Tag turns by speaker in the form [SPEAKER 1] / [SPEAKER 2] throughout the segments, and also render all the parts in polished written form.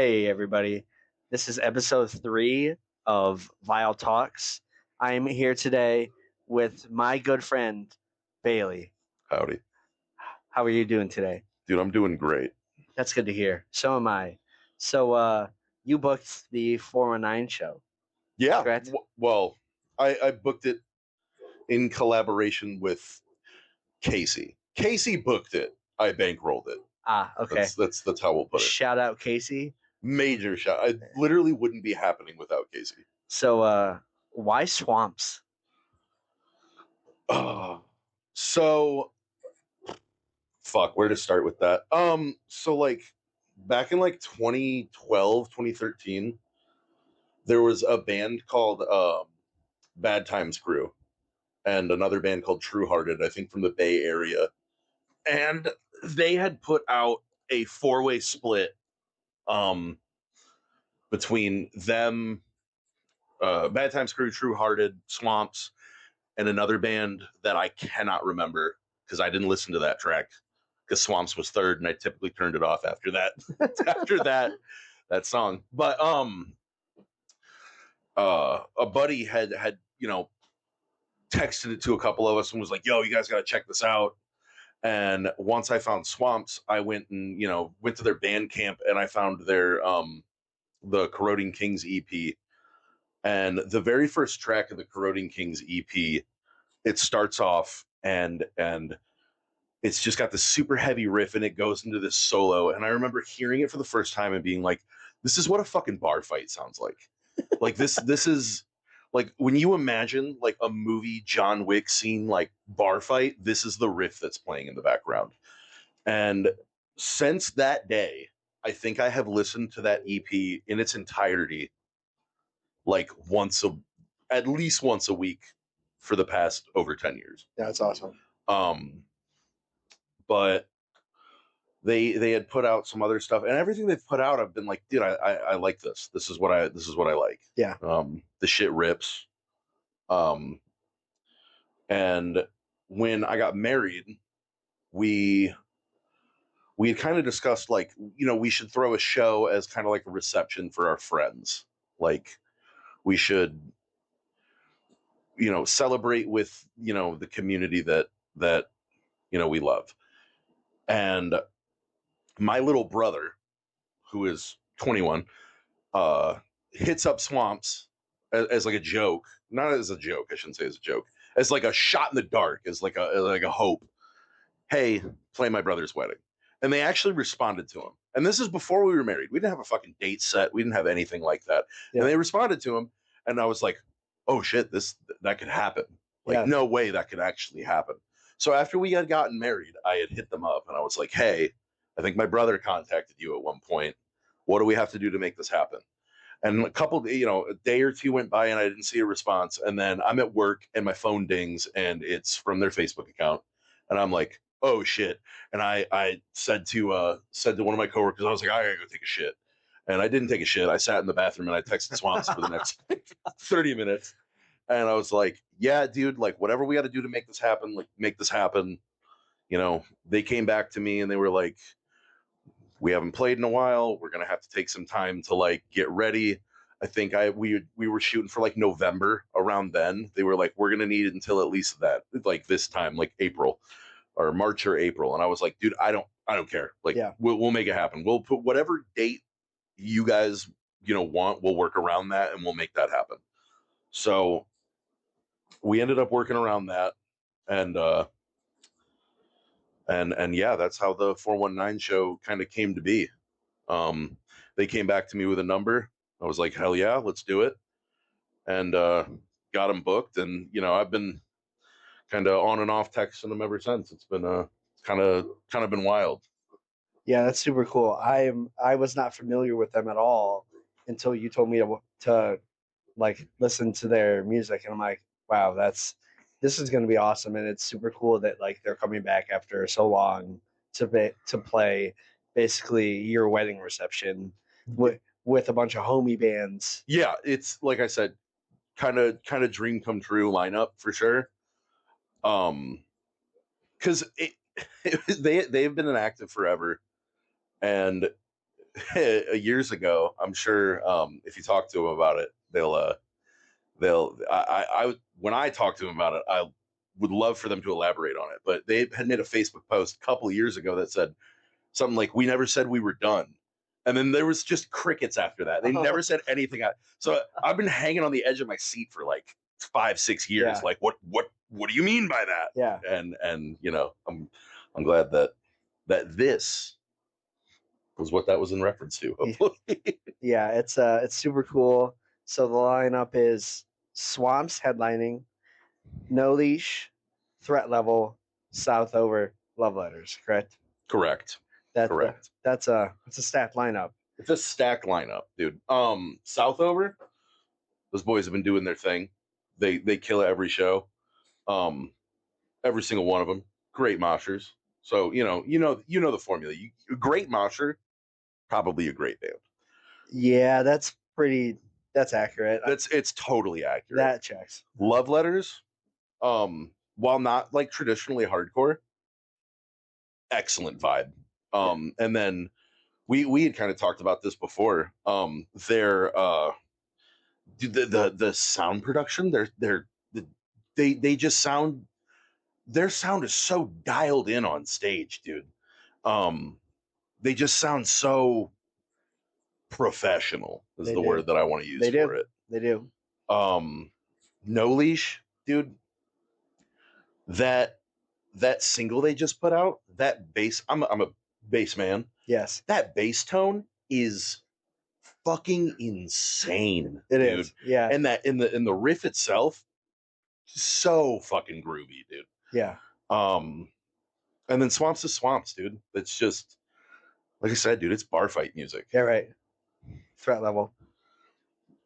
[SPEAKER 1] Hey, everybody. This is episode 3 of Vile Talks. I am here today with my good friend, Bailey.
[SPEAKER 2] Howdy.
[SPEAKER 1] How are you doing today?
[SPEAKER 2] Dude, I'm doing great.
[SPEAKER 1] That's good to hear. So am I. So, you booked the 419 show,
[SPEAKER 2] Yeah.
[SPEAKER 1] correct?
[SPEAKER 2] Well, I booked it in collaboration with Casey. Casey booked it. I bankrolled it.
[SPEAKER 1] Okay.
[SPEAKER 2] That's how we'll put it.
[SPEAKER 1] Shout out, Casey.
[SPEAKER 2] Major shout. I literally wouldn't be happening without Casey.
[SPEAKER 1] So, why swamps?
[SPEAKER 2] So fuck, where to start with that? So like back in like 2012, 2013, there was a band called Bad Times Crew and another band called True Hearted, I think from the Bay Area. And they had put out a 4-way split between them, Bad Times Crew, True Hearted, Swamps, and another band that I cannot remember because I didn't listen to that track because Swamps was third and I typically turned it off after that after that song. But a buddy had texted it to a couple of us and was like, yo, you guys got to check this out. And once I found Swamps, I went to their band camp and I found their the Corroding Kings EP. And the very first track of the Corroding Kings EP, it starts off and it's just got this super heavy riff and it goes into this solo. And I remember hearing it for the first time and being like, this is what a fucking bar fight sounds like. Like this is like when you imagine like a movie John Wick scene, like bar fight, this is the riff that's playing in the background. And since that day, I think I have listened to that EP in its entirety, like at least once a week for the past over 10 years.
[SPEAKER 1] That's awesome.
[SPEAKER 2] But they had put out some other stuff and everything they've put out, I've been like, dude, I like this. This is what I like.
[SPEAKER 1] Yeah.
[SPEAKER 2] The shit rips. And when I got married, we had kind of discussed like, we should throw a show as kind of like a reception for our friends. Like we should, celebrate with, the community that we love. And my little brother, who is 21, hits up Swamps as like a joke, not as a joke. I shouldn't say as a joke, as like a shot in the dark, as like a hope. Hey, play my brother's wedding. And they actually responded to him. And this is before we were married. We didn't have a fucking date set. We didn't have anything like that. Yeah. And they responded to him. And I was like, oh shit, that could happen. Like, yeah. No way that could actually happen. So after we had gotten married, I had hit them up and I was like, hey, I think my brother contacted you at one point. What do we have to do to make this happen? And a day or two went by and I didn't see a response. And then I'm at work and my phone dings and it's from their Facebook account. And I'm like, oh shit. And I said to one of my coworkers, I was like, I gotta go take a shit. And I didn't take a shit. I sat in the bathroom and I texted Swamps for the next 30 minutes. And I was like, yeah, dude, like whatever we got to do to make this happen, like make this happen. They came back to me and they were like, we haven't played in a while. We're going to have to take some time to like get ready. I think we were shooting for like November around then. They were like, we're going to need it until at least that, like this time, like April or March or April. And I was like, dude, I don't care. Like, yeah. We'll make it happen. We'll put whatever date you guys, want, we'll work around that and we'll make that happen. So we ended up working around that. And yeah, that's how the 419 show kind of came to be. They came back to me with a number. I was like, hell yeah, let's do it. And got them booked. And, I've been kind of on and off texting them ever since. It's been kind of been wild.
[SPEAKER 1] Yeah, that's super cool. I was not familiar with them at all until you told me to like listen to their music, and I'm like, wow, this is going to be awesome, and it's super cool that like they're coming back after so long to play basically your wedding reception with a bunch of homie bands.
[SPEAKER 2] Yeah, it's like I said, kind of dream come true lineup for sure. Because they've been inactive forever, and years ago. I'm sure if you talk to them about it, when I talk to them about it, I would love for them to elaborate on it. But they had made a Facebook post a couple years ago that said something like, "We never said we were done," and then there was just crickets after that. They never said anything. So I've been hanging on the edge of my seat for like 5-6 years.
[SPEAKER 1] Yeah.
[SPEAKER 2] Like, what do you mean by that?
[SPEAKER 1] Yeah.
[SPEAKER 2] And you know, I'm glad that this was what that was in reference to. Hopefully.
[SPEAKER 1] Yeah, it's super cool. So the lineup is Swamps headlining, No Leash, Threat Level, Southover, Love Letters. Correct.
[SPEAKER 2] Correct.
[SPEAKER 1] That's
[SPEAKER 2] Correct.
[SPEAKER 1] That's a stacked lineup.
[SPEAKER 2] It's a stacked lineup, dude. Southover, those boys have been doing their thing. They kill every show. Every single one of them. Great moshers. So you know the formula. Great mosher, probably a great band.
[SPEAKER 1] Yeah, that's accurate.
[SPEAKER 2] It's totally accurate.
[SPEAKER 1] That checks.
[SPEAKER 2] Love Letters, while not like traditionally hardcore, excellent vibe. And then we had kind of talked about this before. Their the sound production, they just sound, their sound is so dialed in on stage, dude. They just sound so professional is the word that I want to use for it.
[SPEAKER 1] They do.
[SPEAKER 2] No Leash, dude. That single they just put out, that bass, I'm a bass man.
[SPEAKER 1] Yes.
[SPEAKER 2] That bass tone is fucking insane.
[SPEAKER 1] It
[SPEAKER 2] dude.
[SPEAKER 1] is. Yeah.
[SPEAKER 2] And that in the riff itself, so fucking groovy, dude.
[SPEAKER 1] Yeah.
[SPEAKER 2] And then Swamps is Swamps, dude. It's just, like I said, dude, it's bar fight music.
[SPEAKER 1] Yeah, right. Threat Level.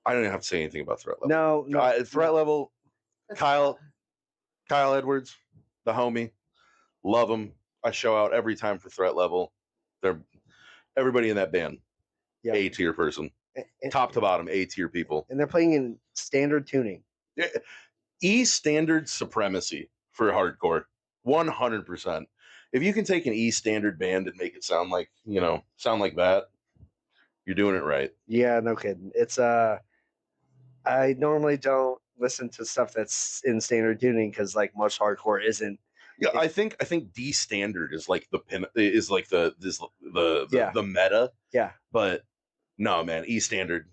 [SPEAKER 2] I don't even have to say anything about Threat Level.
[SPEAKER 1] No.
[SPEAKER 2] Threat Level, Kyle Edwards, the homie, love him. I show out every time for Threat Level. They're everybody in that band, yep. A tier person, top to bottom, A tier people,
[SPEAKER 1] and they're playing in standard tuning.
[SPEAKER 2] E standard supremacy for hardcore, 100%. If you can take an E standard band and make it sound like that, you're doing it right. Yeah,
[SPEAKER 1] no kidding. It's I normally don't listen to stuff that's in standard tuning because like most hardcore isn't.
[SPEAKER 2] Yeah, I think D standard is like the meta.
[SPEAKER 1] Yeah.
[SPEAKER 2] But no, man, E standard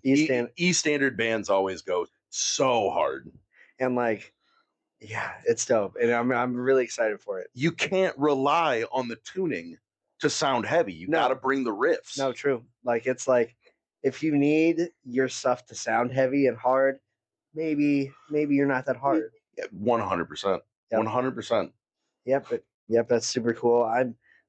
[SPEAKER 2] bands always go so hard.
[SPEAKER 1] And like, yeah, it's dope. And I'm really excited for it.
[SPEAKER 2] You can't rely on the tuning to sound heavy. You got to bring the riffs.
[SPEAKER 1] No, true. Like, it's like, if you need your stuff to sound heavy and hard, maybe you're not that hard.
[SPEAKER 2] 100%. 100%.
[SPEAKER 1] Yep, that's super cool.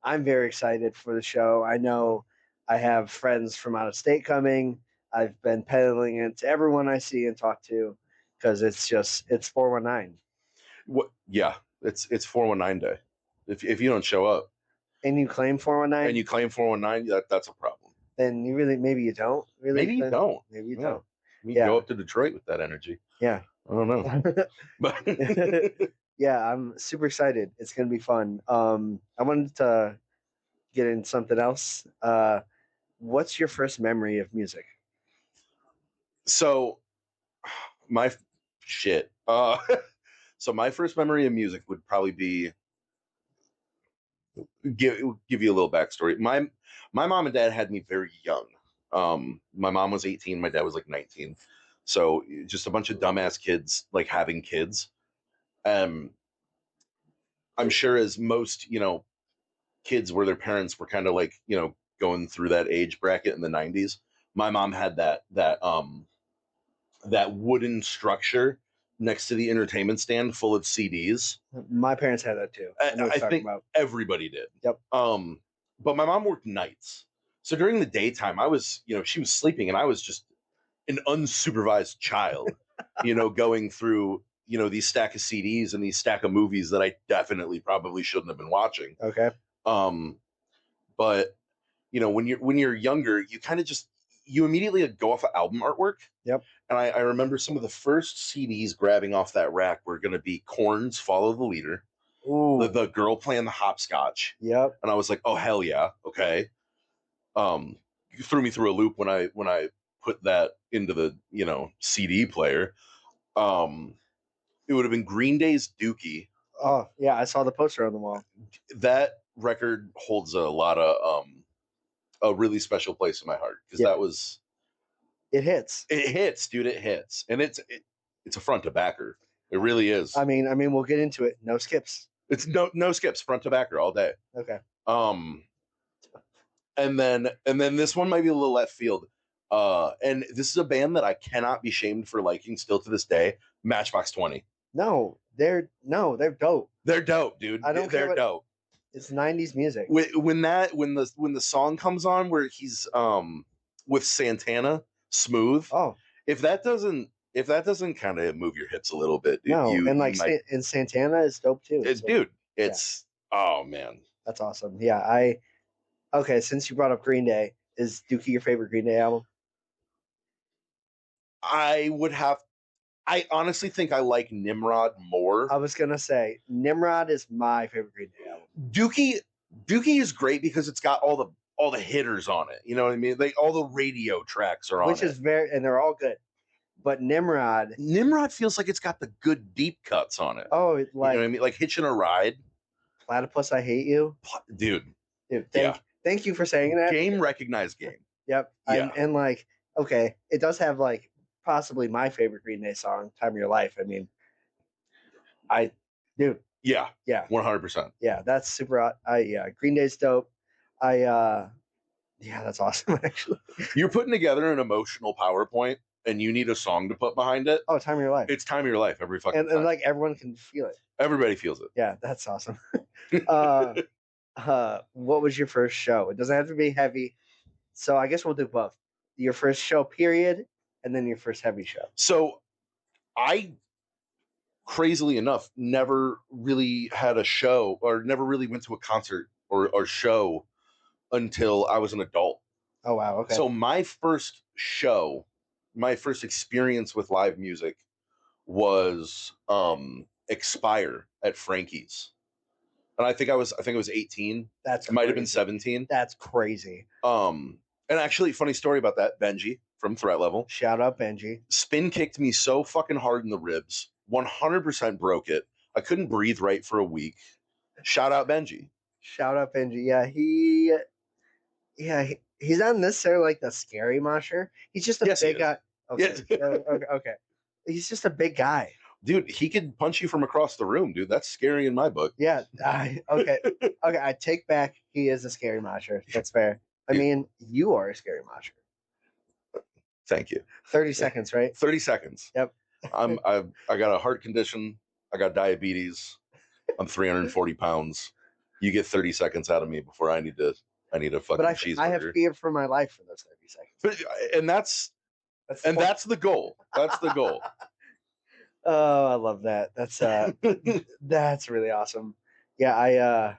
[SPEAKER 1] I'm very excited for the show. I know I have friends from out of state coming. I've been peddling it to everyone I see and talk to because it's 419.
[SPEAKER 2] What? Yeah, it's 419 day. If you don't show up
[SPEAKER 1] and you claim
[SPEAKER 2] 419, that's a problem.
[SPEAKER 1] Then maybe you don't.
[SPEAKER 2] Maybe you don't. You go up to Detroit with that energy.
[SPEAKER 1] Yeah.
[SPEAKER 2] I don't know. But
[SPEAKER 1] yeah, I'm super excited. It's going to be fun. I wanted to get in something else. What's your first memory of music?
[SPEAKER 2] So my first memory of music would probably be, give you a little backstory. My mom and dad had me very young. My mom was 18, my dad was like 19. So just a bunch of dumbass kids like having kids. I'm sure as most, kids where their parents were kind of like, going through that age bracket in the 90s. My mom had that wooden structure next to the entertainment stand full of CDs.
[SPEAKER 1] My parents had that too.
[SPEAKER 2] I think everybody did.
[SPEAKER 1] Yep.
[SPEAKER 2] But my mom worked nights. So during the daytime, I was, she was sleeping and I was just an unsupervised child, going through, these stack of CDs and these stack of movies that I definitely probably shouldn't have been watching.
[SPEAKER 1] Okay.
[SPEAKER 2] But when you're younger, you kind of you immediately go off of album artwork.
[SPEAKER 1] Yep.
[SPEAKER 2] And I remember some of the first CDs grabbing off that rack were going to be Korn's Follow the Leader.
[SPEAKER 1] Ooh.
[SPEAKER 2] The girl playing the hopscotch.
[SPEAKER 1] Yep.
[SPEAKER 2] And I was like, oh, hell yeah. Okay. threw me through a loop when I put that into the CD player. It would have been Green Day's Dookie.
[SPEAKER 1] Oh yeah, I saw the poster on the wall.
[SPEAKER 2] That record holds a lot of a really special place in my heart because that was
[SPEAKER 1] it hits.
[SPEAKER 2] It hits, dude. It hits, and it's a front to backer. It really is.
[SPEAKER 1] I mean, we'll get into it. No skips.
[SPEAKER 2] It's no skips, front to backer all day.
[SPEAKER 1] Okay.
[SPEAKER 2] And then this one might be a little left field. And this is a band that I cannot be shamed for liking still to this day. Matchbox 20.
[SPEAKER 1] No, they're dope.
[SPEAKER 2] They're dope, dude.
[SPEAKER 1] I don't care.
[SPEAKER 2] They're dope.
[SPEAKER 1] It's 90s music.
[SPEAKER 2] When the song comes on where he's with Santana, Smooth.
[SPEAKER 1] Oh,
[SPEAKER 2] if that doesn't kind of move your hips a little bit, dude,
[SPEAKER 1] no, and Santana is dope too.
[SPEAKER 2] Dude, it's oh man,
[SPEAKER 1] that's awesome. Yeah, okay. Since you brought up Green Day, is Dookie your favorite Green Day album?
[SPEAKER 2] I honestly think I like Nimrod more.
[SPEAKER 1] I was gonna say Nimrod is my favorite Green Day album.
[SPEAKER 2] Dookie is great because it's got all the hitters on it. You know what I mean? Like all the radio tracks are on it.
[SPEAKER 1] Which is and they're all good. But Nimrod
[SPEAKER 2] feels like it's got the good deep cuts on it.
[SPEAKER 1] Oh,
[SPEAKER 2] you know what I mean? Like Hitching a Ride.
[SPEAKER 1] Platypus, I Hate You.
[SPEAKER 2] Dude,
[SPEAKER 1] thank you for saying that.
[SPEAKER 2] Game recognized game.
[SPEAKER 1] Yep. Yeah. And like, okay, it does have like possibly my favorite Green Day song, Time of Your Life. I mean,
[SPEAKER 2] Yeah.
[SPEAKER 1] 100%. Yeah, that's super. Green Day's dope. That's awesome. Actually,
[SPEAKER 2] you're putting together an emotional PowerPoint, and you need a song to put behind it.
[SPEAKER 1] Oh, Time of Your Life.
[SPEAKER 2] It's Time of Your Life every fucking time.
[SPEAKER 1] And like everyone can feel it.
[SPEAKER 2] Everybody feels it.
[SPEAKER 1] Yeah, that's awesome. What was your first show? It doesn't have to be heavy, so I guess we'll do both. Your first show, period, and then your first heavy show.
[SPEAKER 2] So, I, crazily enough, never really had a show or never really went to a concert or show until I was an adult.
[SPEAKER 1] Oh, wow. Okay.
[SPEAKER 2] So my first show, my first experience with live music was Expire at Frankie's. And I think I was 18.
[SPEAKER 1] It
[SPEAKER 2] might have been 17.
[SPEAKER 1] That's crazy.
[SPEAKER 2] And actually, funny story about that, Benji from Threat Level.
[SPEAKER 1] Shout out Benji.
[SPEAKER 2] Spin kicked me so fucking hard in the ribs. 100% broke it. I couldn't breathe right for a week. Shout out Benji.
[SPEAKER 1] Shout out Benji. Yeah, he's not necessarily like the scary mosher. He's just a big guy. Okay. Okay. He's just a big guy.
[SPEAKER 2] Dude, he could punch you from across the room, dude. That's scary in my book.
[SPEAKER 1] Yeah. Okay. Okay. I take back. He is a scary mosher. That's fair. I mean, you are a scary mosher.
[SPEAKER 2] Thank you.
[SPEAKER 1] 30 seconds, right?
[SPEAKER 2] 30 seconds.
[SPEAKER 1] Yep.
[SPEAKER 2] I got a heart condition. I got diabetes. I'm 340 pounds. You get 30 seconds out of me before I need a fucking cheeseburger.
[SPEAKER 1] I have fear for my life for those 30 seconds.
[SPEAKER 2] And that's the goal. That's the goal.
[SPEAKER 1] Oh, I love that. That's really awesome. Yeah,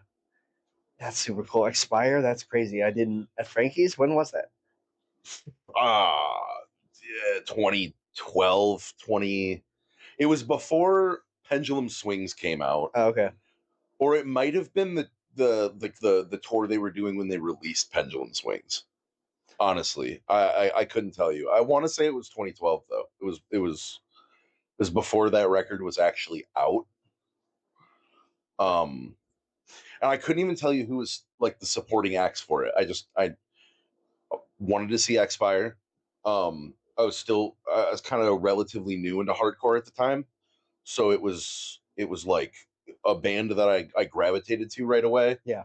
[SPEAKER 1] that's super cool. Expire, that's crazy. I didn't at Frankie's. When was that?
[SPEAKER 2] 2012, 20. It was before Pendulum Swings came out.
[SPEAKER 1] Oh, okay.
[SPEAKER 2] Or it might have been the tour they were doing when they released Pendulum Swings. Honestly, I couldn't tell you. I want to say it was 2012 though. It was before that record was actually out. And I couldn't even tell you who was like the supporting acts for it. I wanted to see Expire. I was kind of relatively new into hardcore at the time, so it was like a band that I gravitated to right away.
[SPEAKER 1] Yeah.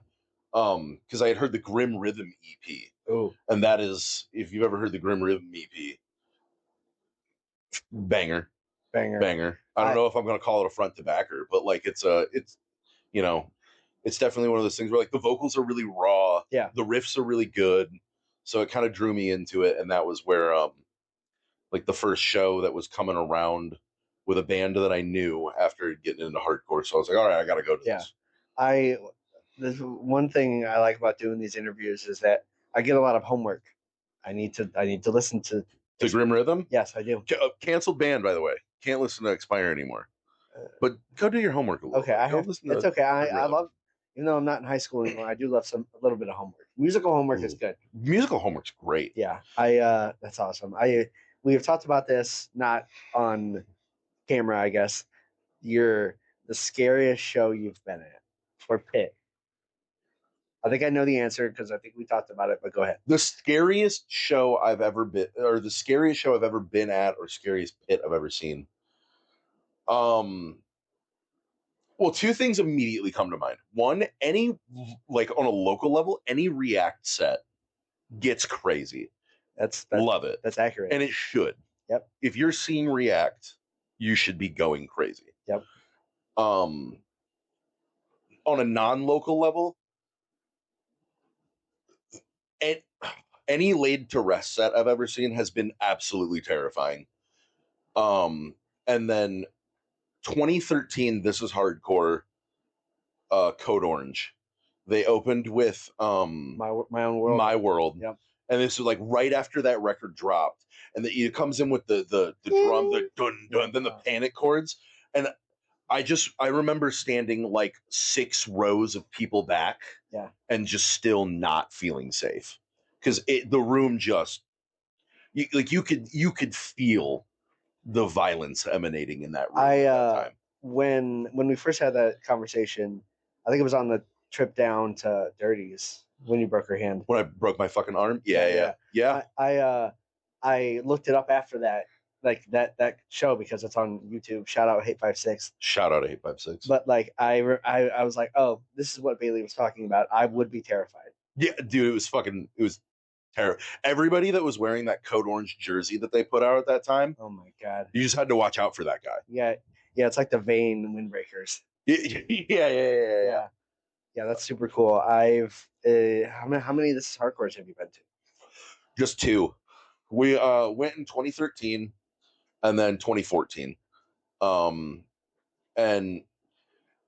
[SPEAKER 2] Because I had heard the Grim Rhythm EP.
[SPEAKER 1] Oh.
[SPEAKER 2] And that is, if you've ever heard the Grim Rhythm EP, banger. I don't know if I'm going to call it a front to backer, but like it's definitely one of those things where like the vocals are really raw.
[SPEAKER 1] Yeah.
[SPEAKER 2] The riffs are really good. So it kind of drew me into it. And that was where, like the first show that was coming around with a band that I knew after getting into hardcore. So I was like, all right, I got to go to this.
[SPEAKER 1] There's one thing I like about doing these interviews is that I get a lot of homework. I need to listen to
[SPEAKER 2] Grim Rhythm.
[SPEAKER 1] Yes, I do.
[SPEAKER 2] Canceled band, by the way. Can't listen to Expire anymore. But go do your homework a little.
[SPEAKER 1] Okay, it's okay. I love, even though I'm not in high school anymore, I do love a little bit of homework. Musical homework is good.
[SPEAKER 2] Musical homework's great.
[SPEAKER 1] Yeah, that's awesome. We have talked about this, not on camera, I guess. The scariest show you've been at, or pit. I think I know the answer because I think we talked about it, but go ahead.
[SPEAKER 2] The scariest show I've ever been, or the scariest show I've ever been at, or scariest pit I've ever seen. Well, two things immediately come to mind. One, any, like on a local level, any React set gets crazy.
[SPEAKER 1] That's
[SPEAKER 2] Love it.
[SPEAKER 1] That's accurate.
[SPEAKER 2] And it should.
[SPEAKER 1] Yep.
[SPEAKER 2] If you're seeing React, you should be going crazy.
[SPEAKER 1] Yep.
[SPEAKER 2] On a non-local level, any laid to rest set I've ever seen has been absolutely terrifying. And then 2013, This Is Hardcore, Code Orange. They opened with
[SPEAKER 1] My Own World.
[SPEAKER 2] My World.
[SPEAKER 1] Yep.
[SPEAKER 2] And this was like right after that record dropped. And it comes in with the drum, the dun dun, then the panic chords. And I remember standing like 6 rows of people back, and just still not feeling safe. Because the room just you could feel the violence emanating in that room at that time.
[SPEAKER 1] When we first had that conversation, I think it was on the trip down to Dirty's when you broke your hand.
[SPEAKER 2] When I broke my fucking arm? Yeah.
[SPEAKER 1] I looked it up after that, like that show, because it's on YouTube. Shout out 856.
[SPEAKER 2] Shout out 856.
[SPEAKER 1] But like I was like, oh, this is what Bailey was talking about. I would be terrified.
[SPEAKER 2] Yeah, dude, it was terrible. Everybody that was wearing that Code Orange jersey that they put out at that time.
[SPEAKER 1] Oh my god.
[SPEAKER 2] You just had to watch out for that guy.
[SPEAKER 1] Yeah, it's like the Vane Windbreakers.
[SPEAKER 2] Yeah.
[SPEAKER 1] Yeah, that's super cool. I've how many This Is Hardcores have you been to?
[SPEAKER 2] Just 2. We went in 2013 and then 2014. And I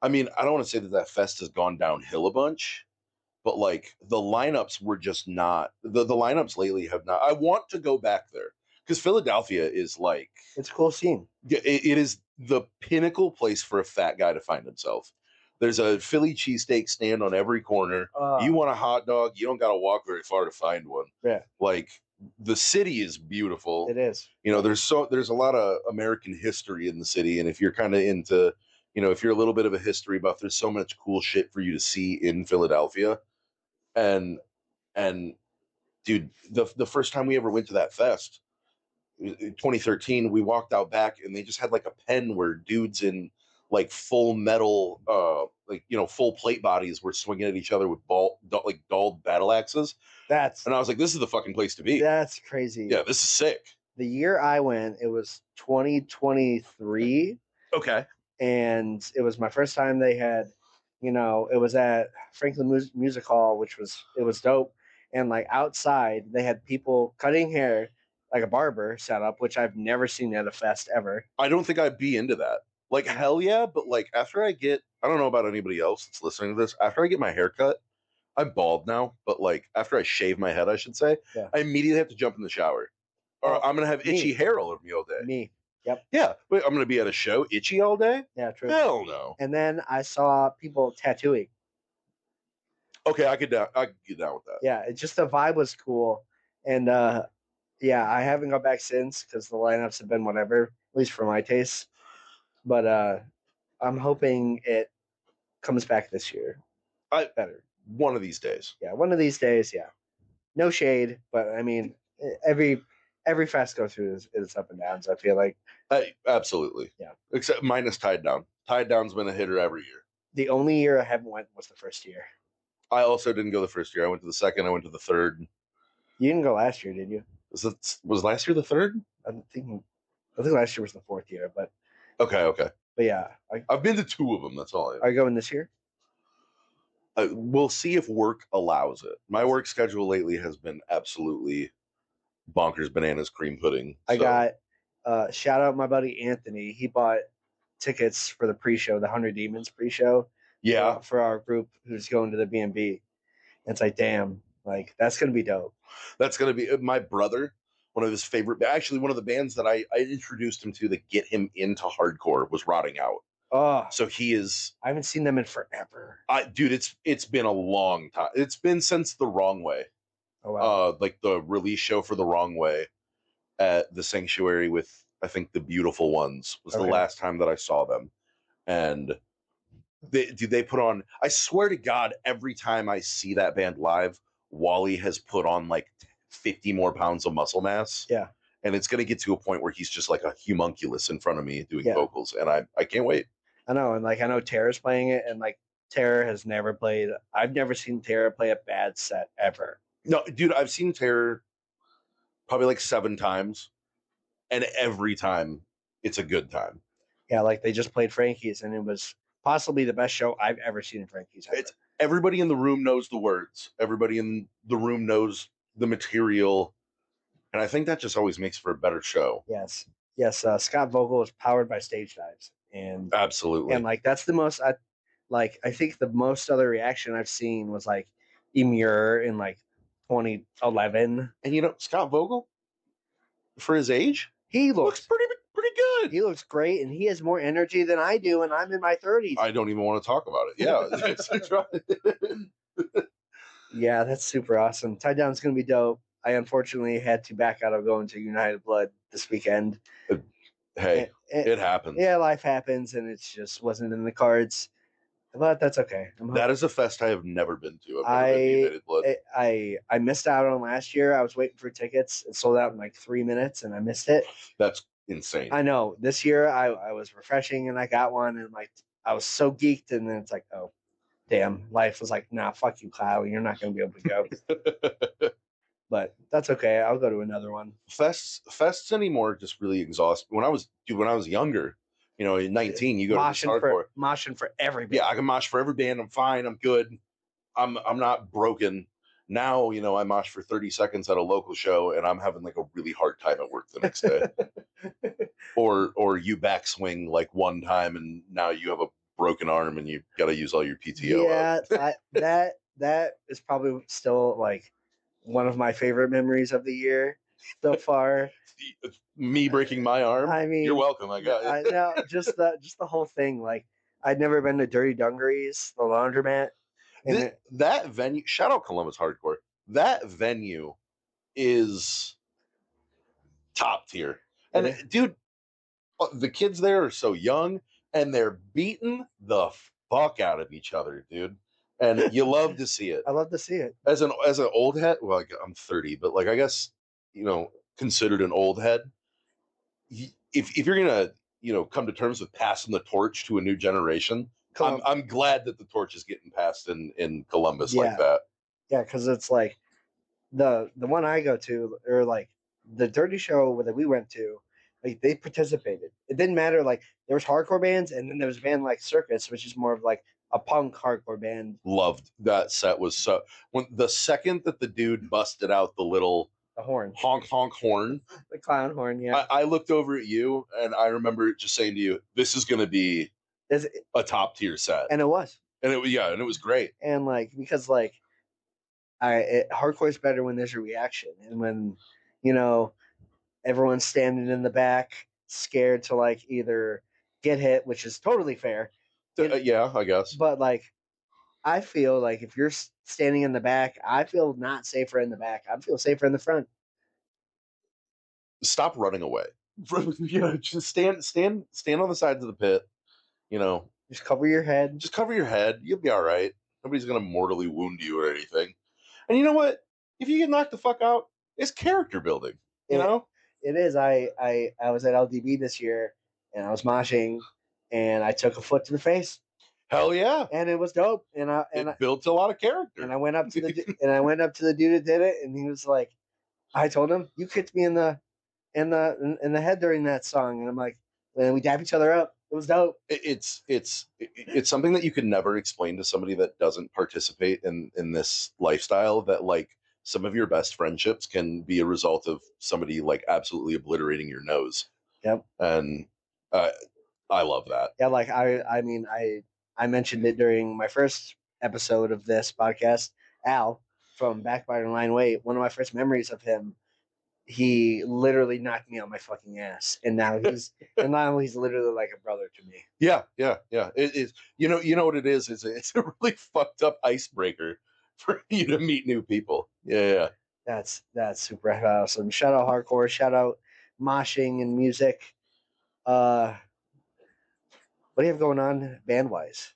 [SPEAKER 2] mean, I don't want to say that fest has gone downhill a bunch, but like the lineups were just not the lineups lately have not. I want to go back there because Philadelphia is like,
[SPEAKER 1] it's a cool scene.
[SPEAKER 2] It is the pinnacle place for a fat guy to find himself. There's a Philly cheesesteak stand on every corner. You want a hot dog, you don't got to walk very far to find one.
[SPEAKER 1] Yeah.
[SPEAKER 2] Like, the city is beautiful.
[SPEAKER 1] It is.
[SPEAKER 2] You know, there's a lot of American history in the city, and if you're kind of into, you know, if you're a little bit of a history buff, there's so much cool shit for you to see in Philadelphia. And dude, the first time we ever went to that fest, 2013, we walked out back and they just had like a pen where dudes in like full metal, like, you know, full plate bodies were swinging at each other with dulled battle axes. And I was like, this is the fucking place to be.
[SPEAKER 1] That's crazy.
[SPEAKER 2] Yeah, this is sick.
[SPEAKER 1] The year I went, it was 2023.
[SPEAKER 2] Okay.
[SPEAKER 1] And it was my first time they had, you know, it was at Franklin Music Hall, which was dope. And like outside, they had people cutting hair, like a barber setup, which I've never seen at a fest ever.
[SPEAKER 2] I don't think I'd be into that. Like, hell yeah, but like after I don't know about anybody else that's listening to this, after I get my hair cut, I'm bald now, but like after I shave my head, I should say, I immediately have to jump in the shower. Or I'm going to have itchy hair all over me all day.
[SPEAKER 1] Me. Yep.
[SPEAKER 2] Yeah. Wait, I'm going to be at a show itchy all day?
[SPEAKER 1] Yeah, true.
[SPEAKER 2] Hell no.
[SPEAKER 1] And then I saw people tattooing.
[SPEAKER 2] Okay, I could get down with that.
[SPEAKER 1] Yeah, it's just the vibe was cool. And yeah, I haven't gone back since because the lineups have been whatever, at least for my taste. But I'm hoping it comes back this year. Better.
[SPEAKER 2] One of these days.
[SPEAKER 1] Yeah, one of these days, yeah. No shade, but I mean, every fest goes through its up and downs, I feel like.
[SPEAKER 2] Absolutely.
[SPEAKER 1] Yeah.
[SPEAKER 2] Except minus Tied Down. Tied Down's been a hitter every year.
[SPEAKER 1] The only year I haven't went was the first year.
[SPEAKER 2] I also didn't go the first year. I went to the second. I went to the third.
[SPEAKER 1] You didn't go last year, did you?
[SPEAKER 2] Was last year the third?
[SPEAKER 1] I think last year was the fourth year, but
[SPEAKER 2] okay.
[SPEAKER 1] But yeah,
[SPEAKER 2] I've been to 2 of them. That's all.
[SPEAKER 1] Are you going this year?
[SPEAKER 2] We'll see if work allows it. My work schedule lately has been absolutely bonkers bananas cream pudding.
[SPEAKER 1] I got shout out my buddy Anthony. He bought tickets for the pre-show, the 100 Demons pre-show.
[SPEAKER 2] Yeah,
[SPEAKER 1] for our group who's going to the B&B. And it's like, damn, like that's gonna be dope.
[SPEAKER 2] That's gonna be my brother. One of his favorite, actually, one of the bands that I introduced him to that get him into hardcore was Rotting Out.
[SPEAKER 1] Oh,
[SPEAKER 2] So he is.
[SPEAKER 1] I haven't seen them in forever.
[SPEAKER 2] Dude, it's been a long time. It's been since The Wrong Way.
[SPEAKER 1] Oh wow.
[SPEAKER 2] Like the release show for The Wrong Way at the Sanctuary with, I think, the Beautiful Ones was the
[SPEAKER 1] Okay.
[SPEAKER 2] last time that I saw them. And they put on, I swear to God, every time I see that band live, Wally has put on like 50 more pounds of muscle mass.
[SPEAKER 1] Yeah.
[SPEAKER 2] And it's going to get to a point where he's just like a homunculus in front of me doing
[SPEAKER 1] Yeah.
[SPEAKER 2] vocals. And I can't wait.
[SPEAKER 1] I know, and like I know Tara's playing it, and like Tara has never played. I've never seen Tara play a bad set ever.
[SPEAKER 2] No, dude, I've seen Terror probably like 7 times, and every time it's a good time.
[SPEAKER 1] Yeah, like they just played Frankie's, and it was possibly the best show I've ever seen in Frankie's. Ever.
[SPEAKER 2] It's everybody in the room knows the words. Everybody in the room knows the material, and I think that just always makes for a better show.
[SPEAKER 1] Yes, yes. Scott Vogel is powered by stage dives, and
[SPEAKER 2] Absolutely.
[SPEAKER 1] and like that's the most. I think the most other reaction I've seen was like Emure in like 2011.
[SPEAKER 2] And you know, Scott Vogel, for his age,
[SPEAKER 1] He
[SPEAKER 2] looks
[SPEAKER 1] looks
[SPEAKER 2] pretty good.
[SPEAKER 1] he looks great, and he has more energy than I do, and I'm in my 30s.
[SPEAKER 2] I don't even want to talk about it. Yeah.
[SPEAKER 1] Yeah, that's super awesome. Tie Down's going to be dope. I unfortunately had to back out of going to United Blood this weekend.
[SPEAKER 2] Hey, it happens.
[SPEAKER 1] Yeah, life happens, and it just wasn't in the cards. But that's okay.
[SPEAKER 2] That is a fest I have never been to. I've never been to United Blood.
[SPEAKER 1] I missed out on last year. I was waiting for tickets. It sold out in like 3 minutes, and I missed it.
[SPEAKER 2] That's insane.
[SPEAKER 1] I know. This year, I was refreshing, and I got one, and like I was so geeked, and then it's like, oh, damn, life was like, nah, fuck you, Kyle. You're not going to be able to go. But that's okay. I'll go to another one.
[SPEAKER 2] Fests anymore just really exhaust. When I was younger, you know, at 19, you go to this hardcore.
[SPEAKER 1] Moshing for every band.
[SPEAKER 2] Yeah, I can mosh for every band. I'm fine. I'm good. I'm not broken. Now, you know, I mosh for 30 seconds at a local show, and I'm having like a really hard time at work the next day. or you backswing like one time, and now you have a broken arm, and you got to use all your PTO.
[SPEAKER 1] Yeah, that is probably still like one of my favorite memories of the year so far.
[SPEAKER 2] Me breaking my arm.
[SPEAKER 1] I mean,
[SPEAKER 2] you're welcome. I got it.
[SPEAKER 1] I know, just the whole thing. Like, I'd never been to Dirty Dungarees, the laundromat.
[SPEAKER 2] That venue. Shout out Columbus Hardcore. That venue is top tier. And dude, the kids there are so young, and they're beating the fuck out of each other, dude. And you love to see it.
[SPEAKER 1] I love to see it.
[SPEAKER 2] As an old head, well, I'm 30, but like I guess, you know, considered an old head. If you're gonna, you know, come to terms with passing the torch to a new generation, I'm glad that the torch is getting passed in Columbus like that.
[SPEAKER 1] Yeah, because it's like the one I go to, or like the Dirty show that we went to, like they participated. It didn't matter. Like there was hardcore bands, and then there was a band like Circus, which is more of like a punk hardcore band.
[SPEAKER 2] Loved that set. Was so when the second that the dude busted out the
[SPEAKER 1] horn,
[SPEAKER 2] honk horn,
[SPEAKER 1] the clown horn. Yeah,
[SPEAKER 2] I looked over at you, and I remember just saying to you, "This is going to be a top tier set,"
[SPEAKER 1] and it was.
[SPEAKER 2] And it was great.
[SPEAKER 1] And like because like hardcore is better when there's a reaction, and when you know everyone's standing in the back, scared to like either get hit, which is totally fair.
[SPEAKER 2] Yeah, I guess.
[SPEAKER 1] But like, I feel like if you're standing in the back, I feel not safer in the back. I feel safer in the front.
[SPEAKER 2] Stop running away. You know, just stand on the sides of the pit. You know,
[SPEAKER 1] just cover your head.
[SPEAKER 2] Just cover your head. You'll be all right. Nobody's gonna mortally wound you or anything. And you know what? If you get knocked the fuck out, it's character building. You know,
[SPEAKER 1] it is. I was at LDB this year, and I was moshing, and I took a foot to the face.
[SPEAKER 2] Hell yeah!
[SPEAKER 1] And it was dope. And
[SPEAKER 2] it built a lot of character.
[SPEAKER 1] And I went up to the dude that did it, and he was like, I told him, "You kicked me in the head during that song," and I'm like, and we dap each other up. It was dope.
[SPEAKER 2] It's something that you could never explain to somebody that doesn't participate in this lifestyle. That like some of your best friendships can be a result of somebody like absolutely obliterating your nose.
[SPEAKER 1] Yep.
[SPEAKER 2] And I love that.
[SPEAKER 1] Yeah, like I mean I mentioned it during my first episode of this podcast. Al from Backbiter and Line Weight. One of my first memories of him. he literally knocked me on my fucking ass, and now he's literally like a brother to me.
[SPEAKER 2] Yeah. It is. You know what it is? It's a really fucked up icebreaker for you to meet new people. Yeah.
[SPEAKER 1] That's super awesome. Shout out hardcore. Shout out moshing and music. What do you have going on band wise?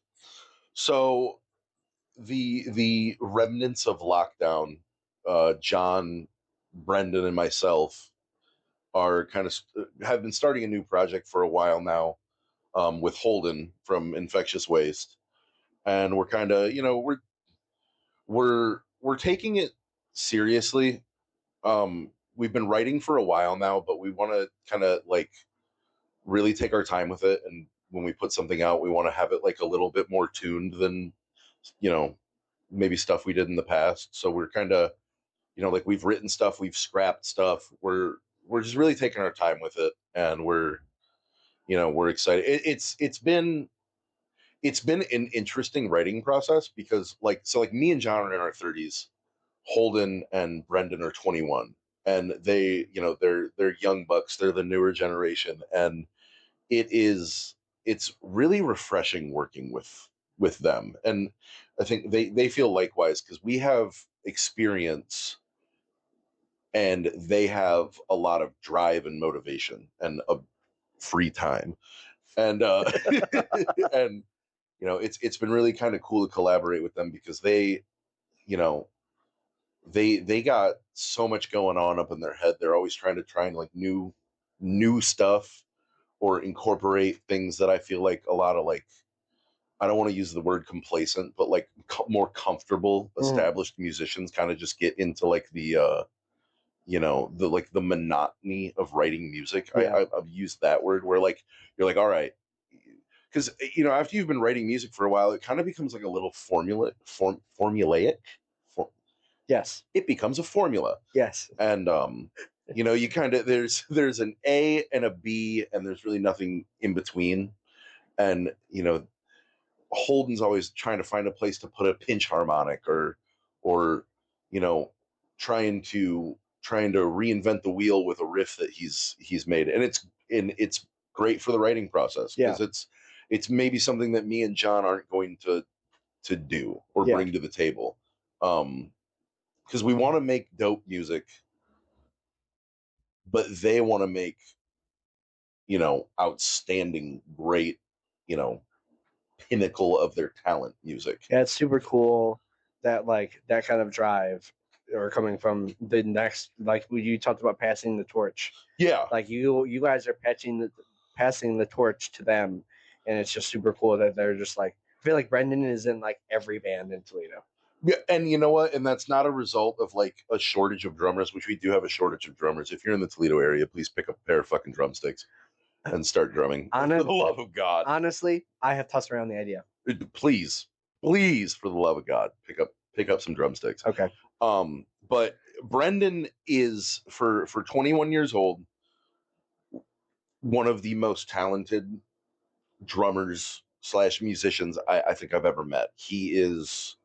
[SPEAKER 2] So the remnants of lockdown, John, Brendan, and myself are kind of have been starting a new project for a while now, with Holden from Infectious Waste, and we're kind of we're taking it seriously. We've been writing for a while now, but we want to kind of like really take our time with it, and when we put something out, we want to have it like a little bit more tuned than you know maybe stuff we did in the past. So we're kind of like we've written stuff, we've scrapped stuff. We're just really taking our time with it, and we're excited. It's been an interesting writing process because like me and John are in our 30s. Holden and Brendan are 21, and they're young bucks. They're the newer generation, and it's really refreshing working with them. And I think they feel likewise because we have experience and they have a lot of drive and motivation and a free time. And and it's been really kind of cool to collaborate with them because you know they got so much going on up in their head. They're always trying to try and like new stuff or incorporate things that I feel like a lot of like, I don't want to use the word complacent, but like more comfortable established musicians kind of just get into like the like the monotony of writing music.
[SPEAKER 1] Yeah.
[SPEAKER 2] I've used that word where like you're like, all right, because after you've been writing music for a while, it kind of becomes like a little formulaic.
[SPEAKER 1] Yes.
[SPEAKER 2] It becomes a formula.
[SPEAKER 1] Yes.
[SPEAKER 2] And you kind of there's an A and a B, and there's really nothing in between. And Holden's always trying to find a place to put a pinch harmonic or you know trying to reinvent the wheel with a riff that he's made, and it's great for the writing process because it's maybe something that me and John aren't going to do or bring to the table, because we want to make dope music, but they want to make outstanding, great, you know pinnacle of their talent music.
[SPEAKER 1] Yeah, it's super cool that like that kind of drive or coming from the next, like you talked about passing the torch.
[SPEAKER 2] Yeah,
[SPEAKER 1] like you guys are passing the torch to them, and it's just super cool that they're just like, I feel like Brendan is in like every band in Toledo.
[SPEAKER 2] yeah, and you know what? And that's not a result of like a shortage of drummers, which we do have a shortage of drummers. If you're in the Toledo area, please pick up a pair of fucking drumsticks and start drumming. For the love of God.
[SPEAKER 1] Honestly, I have tossed around the idea.
[SPEAKER 2] Please, for the love of God, pick up some drumsticks.
[SPEAKER 1] Okay.
[SPEAKER 2] But Brendan is for 21 years old, one of the most talented drummers / musicians I think I've ever met. He is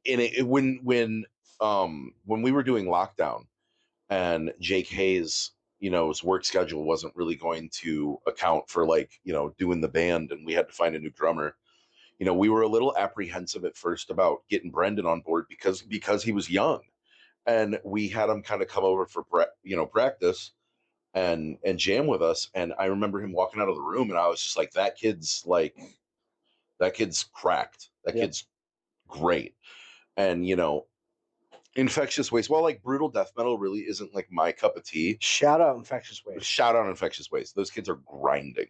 [SPEAKER 2] in it when we were doing lockdown and Jake Hayes, his work schedule wasn't really going to account for like, doing the band, and we had to find a new drummer. We were a little apprehensive at first about getting Brendan on board because he was young, and we had him kind of come over for practice and jam with us. And I remember him walking out of the room, and I was just like, that kid's cracked. That kid's great. And Infectious Waste, while like brutal death metal really isn't like my cup of tea.
[SPEAKER 1] Shout out Infectious Waste.
[SPEAKER 2] Shout out Infectious Waste. Those kids are grinding.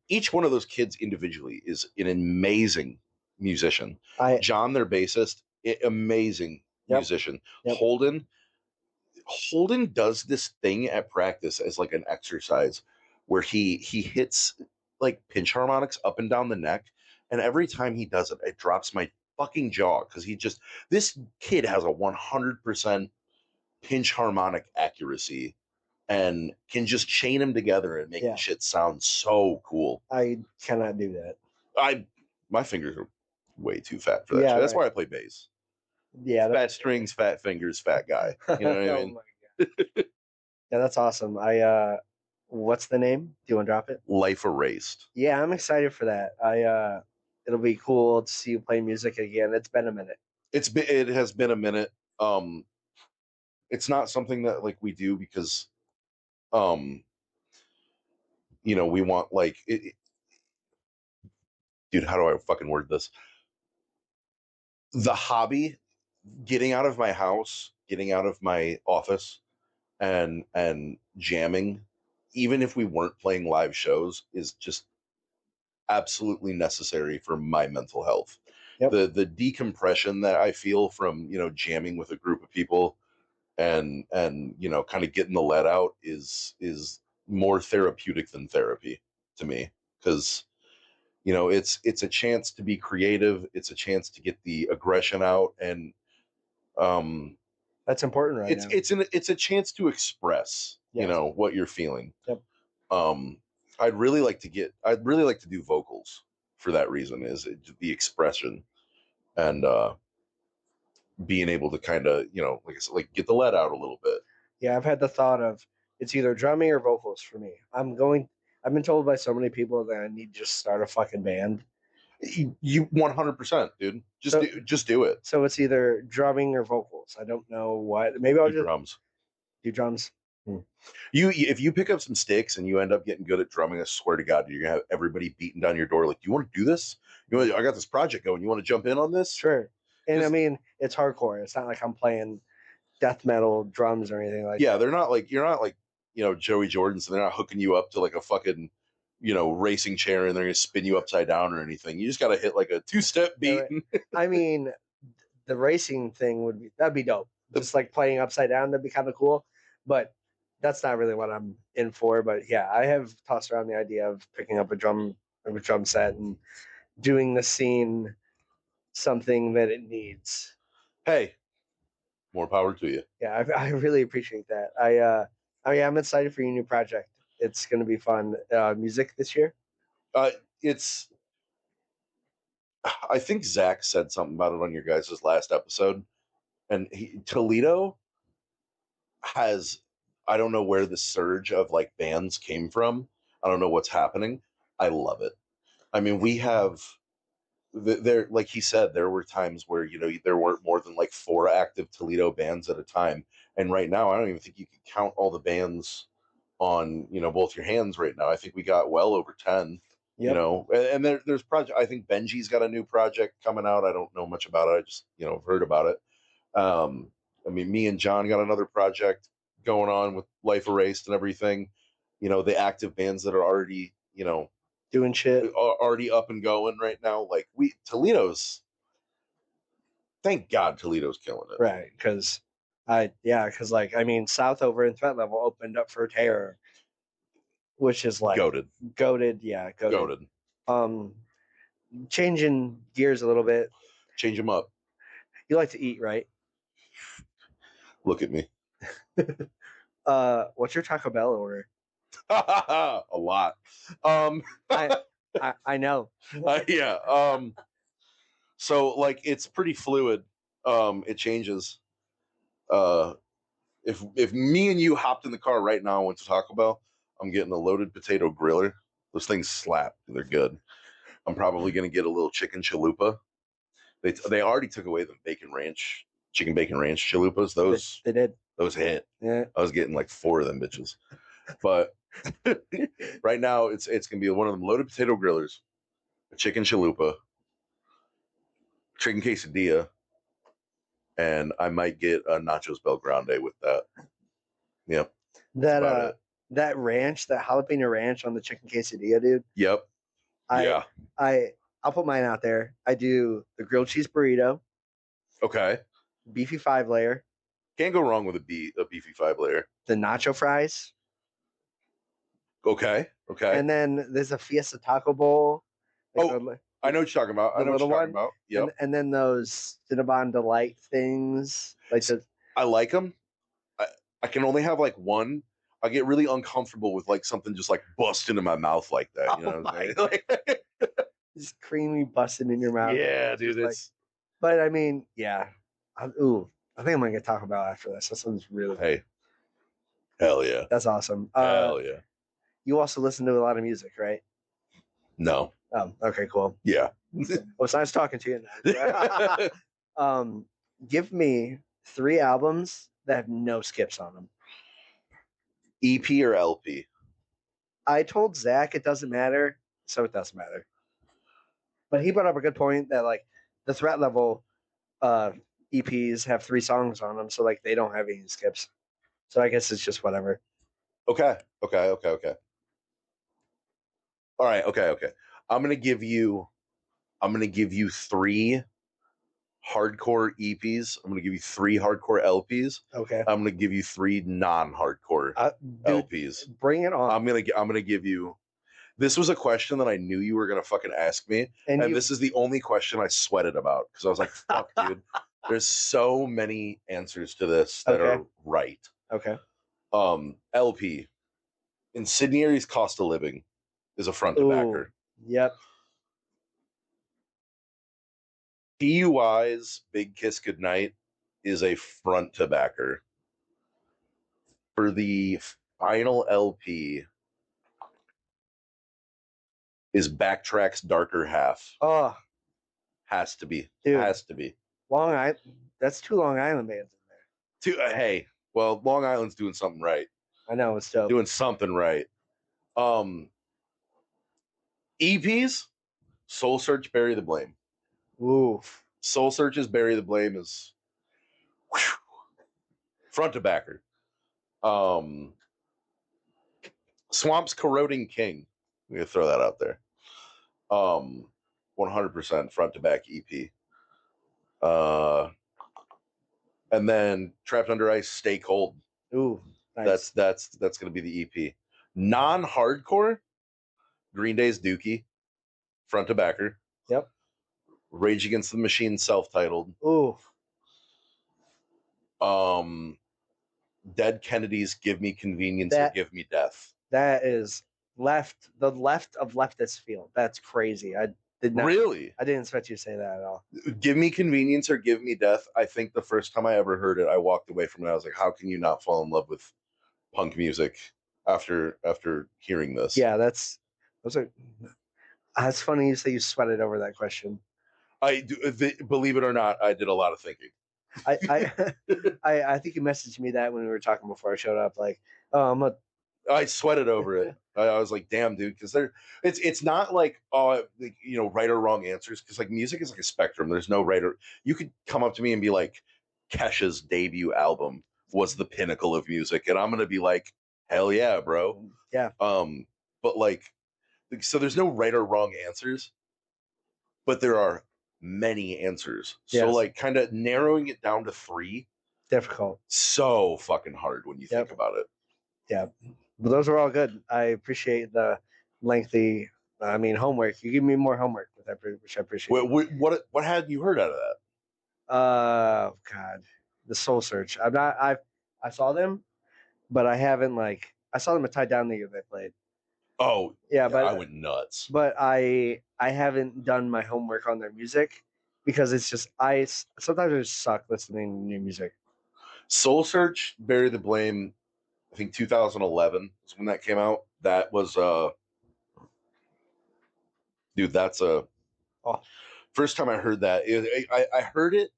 [SPEAKER 2] Each one of those kids individually is an amazing musician. John, their bassist, amazing musician. Yep. Holden does this thing at practice as like an exercise where he hits like pinch harmonics up and down the neck, and every time he does it, it drops my fucking jaw because this kid has a 100% pinch harmonic accuracy and can just chain them together and make shit sound so cool.
[SPEAKER 1] I cannot do that.
[SPEAKER 2] My fingers are way too fat for that shit. That's why I play bass.
[SPEAKER 1] Yeah,
[SPEAKER 2] Fat strings, fat fingers, fat guy. You know what I mean?
[SPEAKER 1] Oh my god. Yeah, that's awesome. What's the name? Do you want to drop it?
[SPEAKER 2] Life Erased.
[SPEAKER 1] Yeah, I'm excited for that. It'll be cool to see you play music again. It's been a minute.
[SPEAKER 2] It has been a minute. Um, it's not something that like we do because, um, we want like, dude, how do I fucking word this? The hobby, getting out of my house, getting out of my office, and jamming, even if we weren't playing live shows, is just absolutely necessary for my mental health.
[SPEAKER 1] Yep.
[SPEAKER 2] The decompression that I feel from jamming with a group of people and kind of getting the let out is more therapeutic than therapy to me, because it's a chance to be creative, it's a chance to get the aggression out, and um
[SPEAKER 1] That's important right now.
[SPEAKER 2] it's a chance to express
[SPEAKER 1] Yes.
[SPEAKER 2] what you're feeling.
[SPEAKER 1] Yep.
[SPEAKER 2] um I'd really like to do vocals for that reason, is the expression, and being able to kind of like I said, like get the let out a little bit.
[SPEAKER 1] Yeah, I've had the thought of it's either drumming or vocals for me. I've been told by so many people that I need to just start a fucking band.
[SPEAKER 2] You 100%, dude. Just do it.
[SPEAKER 1] So it's either drumming or vocals. I don't know what. Maybe I'll
[SPEAKER 2] Do
[SPEAKER 1] just
[SPEAKER 2] drums.
[SPEAKER 1] do drums.
[SPEAKER 2] If you pick up some sticks and you end up getting good at drumming, I swear to God, you're gonna have everybody beating down your door like, "Do you want to do this? I got this project going. You want to jump in on this?"
[SPEAKER 1] Sure. And I
[SPEAKER 2] Just-
[SPEAKER 1] mean, it's hardcore. It's not like I'm playing death metal drums or anything like
[SPEAKER 2] Yeah,
[SPEAKER 1] that.
[SPEAKER 2] they're not like you're not like Joey Jordan, so they're not hooking you up to like a fucking racing chair and they're gonna spin you upside down or anything. You just gotta hit like a 2-step beat.
[SPEAKER 1] Yeah, I mean, the racing thing that'd be dope. Just like playing upside down, that'd be kind of cool. But that's not really what I'm in for. But yeah, I have tossed around the idea of picking up a drum set and doing the scene something that it needs.
[SPEAKER 2] Hey, more power to you.
[SPEAKER 1] Yeah, I really appreciate that. I'm excited for your new project. It's going to be fun. Music this year.
[SPEAKER 2] It's I think Zach said something about it on your guys' last episode, and Toledo has, I don't know where the surge of like bands came from. I don't know what's happening. I love it. I mean, we have there, like he said, there were times where there weren't more than like 4 active Toledo bands at a time, and right now I don't even think you can count all the bands on both your hands right now. I think we got well over 10.
[SPEAKER 1] Yep.
[SPEAKER 2] And there's project. I think Benji's got a new project coming out. I don't know much about it. I just heard about it. I mean, me and John got another project going on with Life Erased and everything. The active bands that are already
[SPEAKER 1] doing shit,
[SPEAKER 2] are already up and going right now. Like Toledo's. Thank God Toledo's killing it.
[SPEAKER 1] Right? Because like I mean, Southover and Threat Level opened up for Terror, which is like goated. Yeah, goated. Changing gears a little bit.
[SPEAKER 2] Change them up.
[SPEAKER 1] You like to eat, right?
[SPEAKER 2] Look at me.
[SPEAKER 1] What's your Taco Bell order?
[SPEAKER 2] A lot.
[SPEAKER 1] I know.
[SPEAKER 2] Yeah. So like it's pretty fluid. It changes. If me and you hopped in the car right now and went to Taco Bell, I'm getting a loaded potato griller. Those things slap. They're good. I'm probably gonna get a little chicken chalupa. They already took away the chicken bacon ranch chalupas. Those
[SPEAKER 1] they did.
[SPEAKER 2] Those hit.
[SPEAKER 1] Yeah.
[SPEAKER 2] I was getting like 4 of them bitches. But right now it's gonna be one of them loaded potato grillers, a chicken chalupa, chicken quesadilla, and I might get a nachos Bel Grande with that. Yep.
[SPEAKER 1] That ranch, that jalapeno ranch on the chicken quesadilla, dude.
[SPEAKER 2] Yep.
[SPEAKER 1] I'll put mine out there. I do the grilled cheese burrito.
[SPEAKER 2] Okay.
[SPEAKER 1] Beefy 5-layer.
[SPEAKER 2] Can't go wrong with a beefy 5-layer.
[SPEAKER 1] The nacho fries.
[SPEAKER 2] Okay.
[SPEAKER 1] And then there's a Fiesta Taco Bowl.
[SPEAKER 2] I know what you're talking about. I know what you're talking about. Yep.
[SPEAKER 1] And then those Cinnabon Delight things.
[SPEAKER 2] I like them. I can only have like one. I get really uncomfortable with like something just like bust into my mouth like that. You know what I'm saying?
[SPEAKER 1] Just creamy busting in your mouth.
[SPEAKER 2] Yeah, dude.
[SPEAKER 1] But I mean, yeah. I think I'm gonna get Taco Bell after this. That sounds really good.
[SPEAKER 2] Hey, hell yeah.
[SPEAKER 1] That's awesome.
[SPEAKER 2] Hell yeah.
[SPEAKER 1] You also listen to a lot of music, right?
[SPEAKER 2] No.
[SPEAKER 1] Oh, okay, cool.
[SPEAKER 2] Yeah.
[SPEAKER 1] Well, it's nice talking to you now. Give me 3 albums that have no skips on them.
[SPEAKER 2] EP or LP?
[SPEAKER 1] I told Zach it doesn't matter, so it doesn't matter. But he brought up a good point that like the threat level EPs have 3 songs on them, so like they don't have any skips. So I guess it's just whatever.
[SPEAKER 2] Okay. All right. Okay. I'm gonna give you 3 hardcore EPs. I'm gonna give you 3 hardcore LPs.
[SPEAKER 1] Okay.
[SPEAKER 2] I'm gonna give you 3 non-hardcore LPs.
[SPEAKER 1] Bring it on.
[SPEAKER 2] I'm gonna give you. This was a question that I knew you were gonna fucking ask me, and this is the only question I sweated about because I was like, "Fuck, dude." There's so many answers to this that are right.
[SPEAKER 1] Okay.
[SPEAKER 2] LP. Incendiary's Cost of Living is a front to backer.
[SPEAKER 1] Yep.
[SPEAKER 2] PUI's Big Kiss Goodnight is a front to backer. For the final LP is Backtrack's Darker Half.
[SPEAKER 1] Oh,
[SPEAKER 2] has to be.
[SPEAKER 1] Dude,
[SPEAKER 2] has to be.
[SPEAKER 1] Long Island. That's 2 Long Island bands in
[SPEAKER 2] there. Hey, well, Long Island's doing something right.
[SPEAKER 1] I know, it's dope.
[SPEAKER 2] Doing something right. EPs, Soul Search, Bury the Blame.
[SPEAKER 1] Ooh.
[SPEAKER 2] Soul Search's Bury the Blame is front to backer. Swamp's Corroding King. I'm gonna throw that out there. 100% front to back EP. And then Trapped Under Ice, Stay Cold.
[SPEAKER 1] Ooh, nice.
[SPEAKER 2] That's gonna be the EP. Non-hardcore, Green Day's Dookie, front to backer.
[SPEAKER 1] Yep.
[SPEAKER 2] Rage Against the Machine, self-titled.
[SPEAKER 1] Ooh.
[SPEAKER 2] Dead Kennedys, Give Me Convenience or Give Me Death.
[SPEAKER 1] That is the left of leftist field. That's crazy. I did not.
[SPEAKER 2] Really?
[SPEAKER 1] I didn't expect you to say that at all.
[SPEAKER 2] Give Me Convenience or Give Me Death. I think the first time I ever heard it, I walked away from it. I was like, how can you not fall in love with punk music after hearing this?
[SPEAKER 1] Yeah, that's funny you say you sweated over that question.
[SPEAKER 2] I do, believe it or not, I did a lot of thinking.
[SPEAKER 1] I think you messaged me that when we were talking before I showed up. Like, oh,
[SPEAKER 2] I sweated over it. I was like, damn, dude, because it's not like right or wrong answers, because like music is like a spectrum. There's no right or. You could come up to me and be like, Kesha's debut album was the pinnacle of music, and I'm gonna be like, hell yeah, bro.
[SPEAKER 1] Yeah.
[SPEAKER 2] But like, so there's no right or wrong answers, but there are many answers.
[SPEAKER 1] Yes.
[SPEAKER 2] So like, kind of narrowing it down to 3.
[SPEAKER 1] Difficult.
[SPEAKER 2] So fucking hard when you think about it.
[SPEAKER 1] Yeah. But those are all good. I appreciate the lengthy, homework. You give me more homework, which I appreciate.
[SPEAKER 2] What had you heard out of that?
[SPEAKER 1] God, the Soul Search. I saw them, but I haven't I saw them at Tie Down the year they played.
[SPEAKER 2] Oh
[SPEAKER 1] yeah, but
[SPEAKER 2] I went nuts.
[SPEAKER 1] But I haven't done my homework on their music because it's just sometimes I just suck listening to new music.
[SPEAKER 2] Soul Search, Bury the Blame. I think 2011 was when that came out. That was dude. That's first time I heard that. I heard it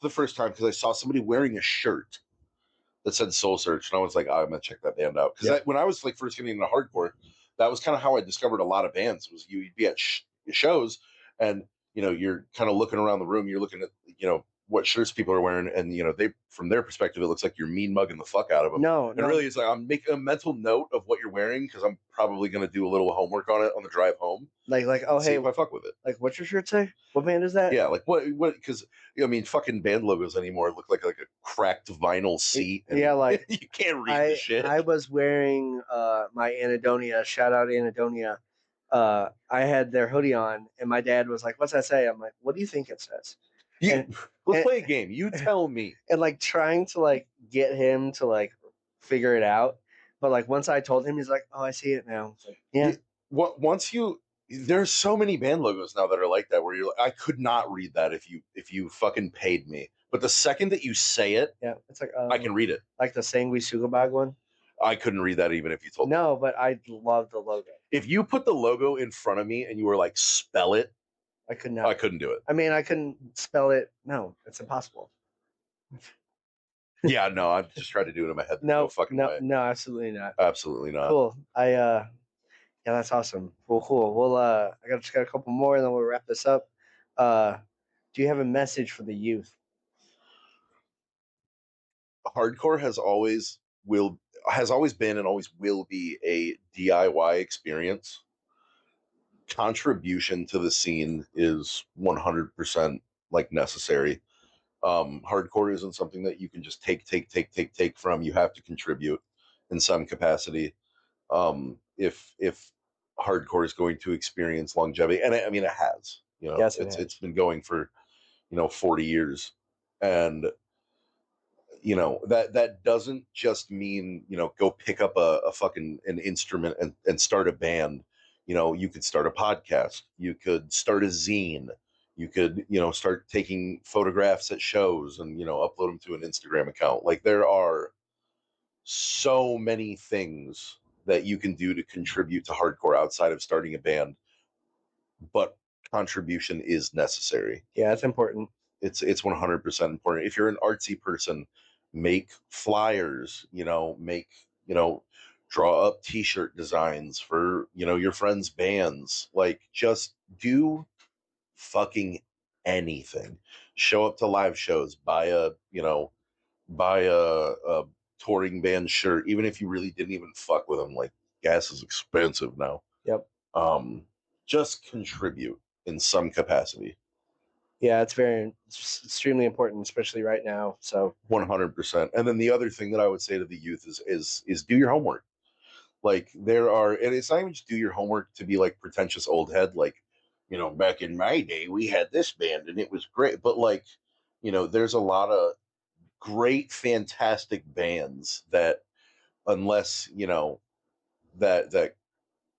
[SPEAKER 2] for the first time because I saw somebody wearing a shirt that said Soul Search, and I was like, I'm gonna check that band out. Because when I was like first getting into hardcore, that was kind of how I discovered a lot of bands. Was you'd be at shows, and you're kind of looking around the room, you're looking at what shirts people are wearing, and they, from their perspective, it looks like you're mean mugging the fuck out of them. And really, it's like I'm making a mental note of what you're wearing because I'm probably gonna do a little homework on it on the drive home.
[SPEAKER 1] Like oh hey,
[SPEAKER 2] if I fuck with it.
[SPEAKER 1] Like, what's your shirt say? What band is that?
[SPEAKER 2] Yeah, like what? Because fucking band logos anymore look like a cracked vinyl seat. And
[SPEAKER 1] yeah, like
[SPEAKER 2] you can't read the shit.
[SPEAKER 1] I was wearing my Anadonia. Shout out Anadonia. I had their hoodie on, and my dad was like, "What's that say?" I'm like, "What do you think it says?"
[SPEAKER 2] Let's play a game. You tell me.
[SPEAKER 1] And trying to get him to figure it out, but once I told him, he's like, "Oh, I see it now." It's like, yeah.
[SPEAKER 2] There's so many band logos now that are like that where you're like, I could not read that if you fucking paid me. But the second that you say it,
[SPEAKER 1] Yeah, it's like
[SPEAKER 2] I can read it.
[SPEAKER 1] like the Sangui Sugabag one.
[SPEAKER 2] I couldn't read that even if you told me.
[SPEAKER 1] No, but I love the logo.
[SPEAKER 2] If you put the logo in front of me and you were like, spell it,
[SPEAKER 1] I could not.
[SPEAKER 2] I couldn't do it.
[SPEAKER 1] I mean, I couldn't spell it. No, it's impossible.
[SPEAKER 2] Yeah, no, I'm just trying to do it in my head.
[SPEAKER 1] No,
[SPEAKER 2] fucking way.
[SPEAKER 1] no, absolutely not.
[SPEAKER 2] Absolutely not.
[SPEAKER 1] Cool. Yeah, that's awesome. Cool. Well, I just got a couple more, and then we'll wrap this up. Do you have a message for the youth?
[SPEAKER 2] Hardcore has always been and always will be a DIY experience. Contribution to the scene is 100% like necessary. Hardcore isn't something that you can just take from. You have to contribute in some capacity. If hardcore is going to experience longevity, and I mean it has,
[SPEAKER 1] Yes,
[SPEAKER 2] it's been going for 40 years, and that doesn't just mean go pick up a fucking an instrument and start a band. You could start a podcast, you could start a zine, you could start taking photographs at shows and upload them to an Instagram account. Like, there are so many things that you can do to contribute to hardcore outside of starting a band, but contribution is necessary.
[SPEAKER 1] Yeah, it's important.
[SPEAKER 2] It's 100% important. If you're an artsy person, make flyers, draw up t-shirt designs for, your friends' bands. Like, just do fucking anything. Show up to live shows, buy a touring band shirt, even if you really didn't even fuck with them. Like, gas is expensive now.
[SPEAKER 1] Yep.
[SPEAKER 2] Just contribute in some capacity.
[SPEAKER 1] Yeah, it's extremely important, especially right now. So
[SPEAKER 2] 100%. And then the other thing that I would say to the youth is do your homework. Like, and it's not even just do your homework to be like pretentious old head. Like, back in my day, we had this band and it was great. But like, there's a lot of great, fantastic bands that, unless, that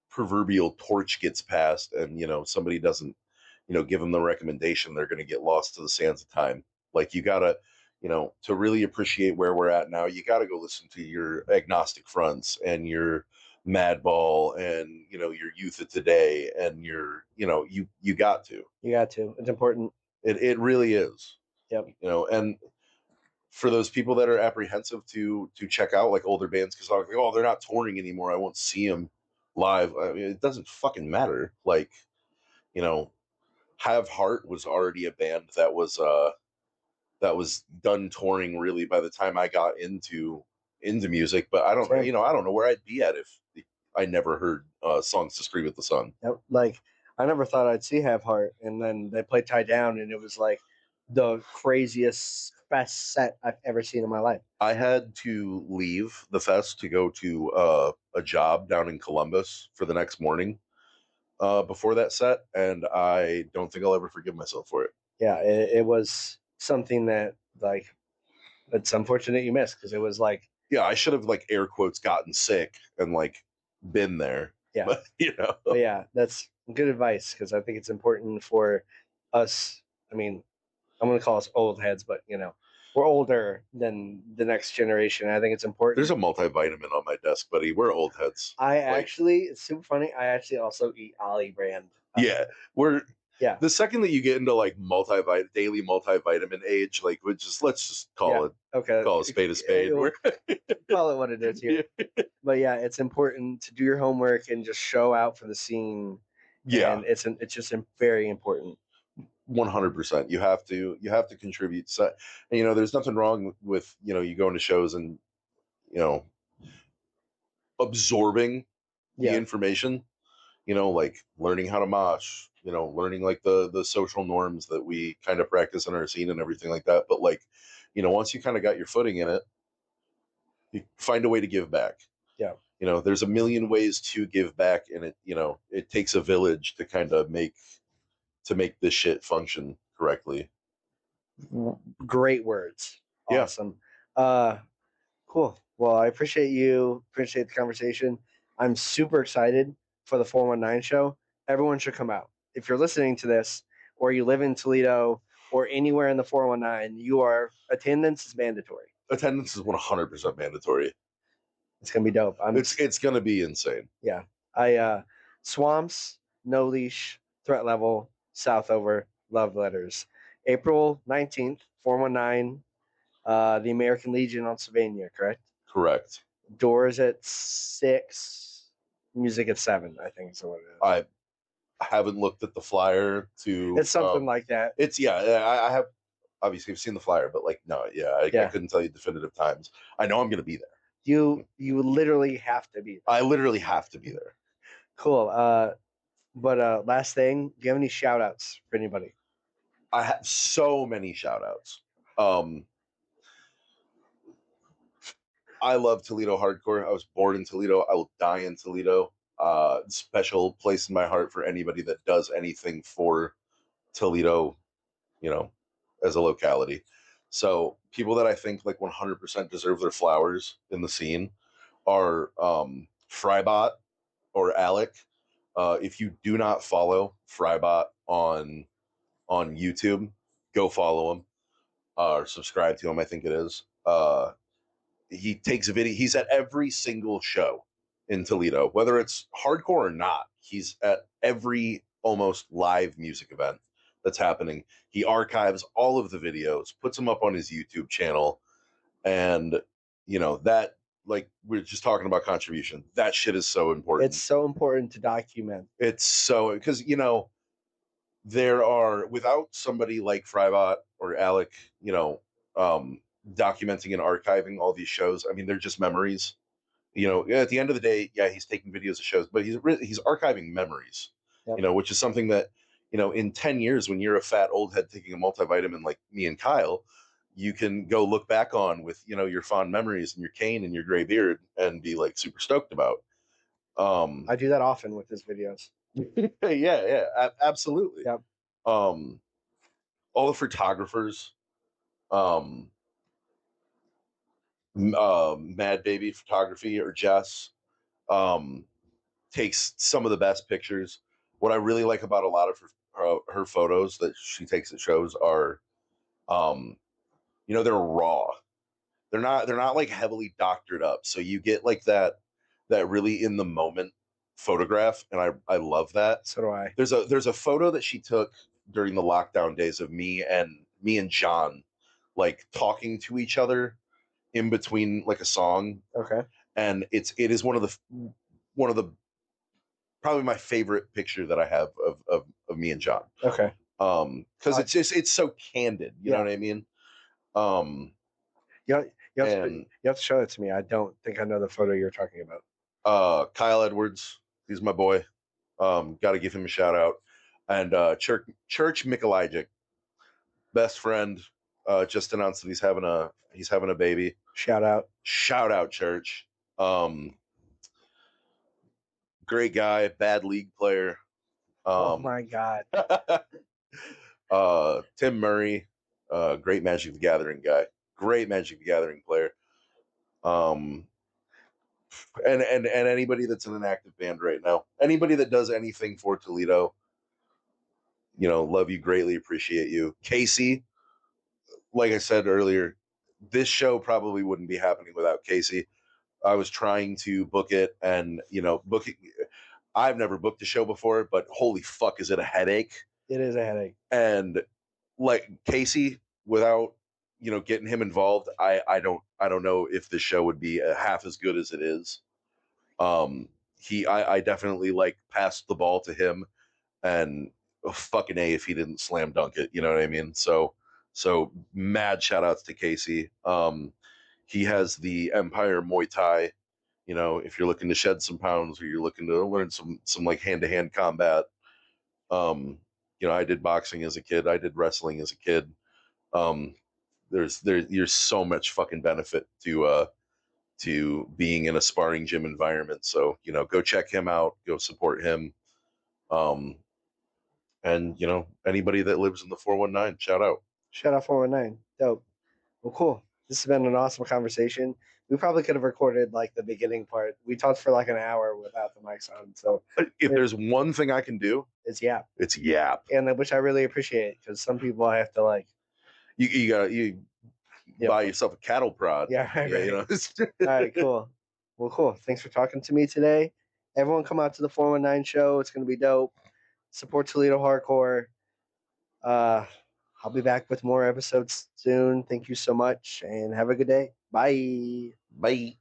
[SPEAKER 2] proverbial torch gets passed and, somebody doesn't, give them the recommendation, they're going to get lost to the sands of time. Like, you gotta, to really appreciate where we're at now, you gotta go listen to your Agnostic Fronts and your Madball and your Youth of Today and your you got to.
[SPEAKER 1] It's important.
[SPEAKER 2] It really is.
[SPEAKER 1] Yep.
[SPEAKER 2] And for those people that are apprehensive to check out like older bands because they're like, oh, they're not touring anymore, I won't see them live. I mean, it doesn't fucking matter. Like, Have Heart was already a band that was done touring really by the time I got into music. But I don't
[SPEAKER 1] Same.
[SPEAKER 2] I don't know where I'd be at if I never heard Songs to Scream at the Sun.
[SPEAKER 1] Yep. Like, I never thought I'd see Have Heart, and then they played Tie Down, and it was like the craziest best set I've ever seen in my life.
[SPEAKER 2] I had to leave the fest to go to a job down in Columbus for the next morning before that set, and I don't think I'll ever forgive myself for it.
[SPEAKER 1] Yeah, it was something that, like, it's unfortunate you missed, because it was like,
[SPEAKER 2] yeah, I should have, like, air quotes, gotten sick and like been there.
[SPEAKER 1] Yeah,
[SPEAKER 2] but,
[SPEAKER 1] But yeah, that's good advice, because I think it's important for us. I mean, I'm going to call us old heads, but we're older than the next generation. I think it's important.
[SPEAKER 2] There's a multivitamin on my desk, buddy. We're old heads.
[SPEAKER 1] It's super funny. I actually also eat Ollie brand.
[SPEAKER 2] Yeah. The second that you get into like daily multivitamin age, like let's just call it a spade a spade.
[SPEAKER 1] Call it what it is here. But yeah, it's important to do your homework and just show out for the scene.
[SPEAKER 2] Yeah,
[SPEAKER 1] and it's just very important.
[SPEAKER 2] 100%. You have to contribute. So, and there's nothing wrong with you going to shows and absorbing the information. Like learning how to mosh. Learning like the social norms that we kind of practice in our scene and everything like that. But like, once you kind of got your footing in it, you find a way to give back.
[SPEAKER 1] Yeah.
[SPEAKER 2] There's a million ways to give back, and it takes a village to kind of make this shit function correctly.
[SPEAKER 1] Great words. Awesome. Yeah. Cool. Well, I appreciate the conversation. I'm super excited for the 419 show. Everyone should come out. If you're listening to this or you live in Toledo or anywhere in the 419, attendance is mandatory.
[SPEAKER 2] Attendance is 100% mandatory.
[SPEAKER 1] It's gonna be dope.
[SPEAKER 2] It's gonna be insane.
[SPEAKER 1] Yeah. Swamps, No Leash, Threat Level, Southover, Love Letters. April 19th, 419, the American Legion on Sylvania, correct?
[SPEAKER 2] Correct.
[SPEAKER 1] Doors at 6, music at 7, I think is what it is.
[SPEAKER 2] I haven't looked at the flyer to.
[SPEAKER 1] It's something like that.
[SPEAKER 2] I have obviously I've seen the flyer, but like no, I couldn't tell you definitive times. I know I'm gonna be there.
[SPEAKER 1] You literally have to be there.
[SPEAKER 2] I literally have to be there.
[SPEAKER 1] Cool. But last thing, do you have any shout outs for anybody?
[SPEAKER 2] I have so many shout outs. I love Toledo hardcore. I was born in Toledo. I will die in Toledo. Special place in my heart for anybody that does anything for Toledo, as a locality. So people that I think like 100% deserve their flowers in the scene are Frybot or Alec. If you do not follow Frybot on YouTube, go follow him or subscribe to him. I think it is. He takes a video. He's at every single show in Toledo, whether it's hardcore or not. He's at every almost live music event that's happening. He archives all of the videos, puts them up on his YouTube channel, and that, like we're just talking about contribution. That shit is so important.
[SPEAKER 1] It's so important to document.
[SPEAKER 2] It's so because there are, without somebody like Frybot or Alec, documenting and archiving all these shows. I mean, they're just memories. At the end of the day, yeah, he's taking videos of shows, but he's archiving memories. Yep. Which is something that in 10 years, when you're a fat old head taking a multivitamin like me and Kyle, you can go look back on with your fond memories and your cane and your gray beard and be like super stoked about.
[SPEAKER 1] I do that often with his videos.
[SPEAKER 2] yeah, absolutely.
[SPEAKER 1] Yep.
[SPEAKER 2] All the photographers, Mad Baby Photography or Jess, takes some of the best pictures. What I really like about a lot of her photos that she takes at shows are, they're raw. They're not like heavily doctored up. So you get like that really in the moment photograph, and I love that.
[SPEAKER 1] So do I.
[SPEAKER 2] There's a photo that she took during the lockdown days of me and John like talking to each other in between like a song.
[SPEAKER 1] Okay.
[SPEAKER 2] And it is one of the probably my favorite picture that I have of me and John.
[SPEAKER 1] Okay.
[SPEAKER 2] Because it's so candid, you know what I mean?
[SPEAKER 1] You have to show it to me. I don't think I know the photo you're talking
[SPEAKER 2] about. Kyle Edwards, he's my boy. Got to give him a shout out. And Church Mikalajic, best friend, just announced that he's having a baby.
[SPEAKER 1] Shout out,
[SPEAKER 2] Church. Great guy, bad league player.
[SPEAKER 1] Oh my god.
[SPEAKER 2] Tim Murray, great Magic the Gathering guy. Great Magic the Gathering player. And anybody that's in an active band right now, anybody that does anything for Toledo, love you, greatly appreciate you. Casey, like I said earlier, this show probably wouldn't be happening without Casey. I was trying to book it, and book it. I've never booked a show before, but holy fuck, is it a headache?
[SPEAKER 1] It is a headache. And
[SPEAKER 2] like Casey, without getting him involved, I don't know if the show would be half as good as it is. I definitely like passed the ball to him, and fucking A if he didn't slam dunk it. You know what I mean? So mad shout outs to Casey. He has the Empire Muay Thai. If you're looking to shed some pounds or you're looking to learn some like hand-to-hand combat. I did boxing as a kid. I did wrestling as a kid. There's so much fucking benefit to being in a sparring gym environment. So, go check him out, go support him. And anybody that lives in the 419, shout out.
[SPEAKER 1] Shout out 419. Dope. Well, cool. This has been an awesome conversation. We probably could have recorded like the beginning part. We talked for like an hour without the mics on, so
[SPEAKER 2] If there's one thing I can do,
[SPEAKER 1] it's yap,
[SPEAKER 2] it's yap.
[SPEAKER 1] and which I really appreciate because some people I have to like.
[SPEAKER 2] You buy yourself a cattle prod.
[SPEAKER 1] Yeah, right.
[SPEAKER 2] You know.
[SPEAKER 1] All right, cool. Well, cool. Thanks for talking to me today. Everyone, come out to the 419 show. It's going to be dope. Support Toledo Hardcore. I'll be back with more episodes soon. Thank you so much, and have a good day. Bye.
[SPEAKER 2] Bye.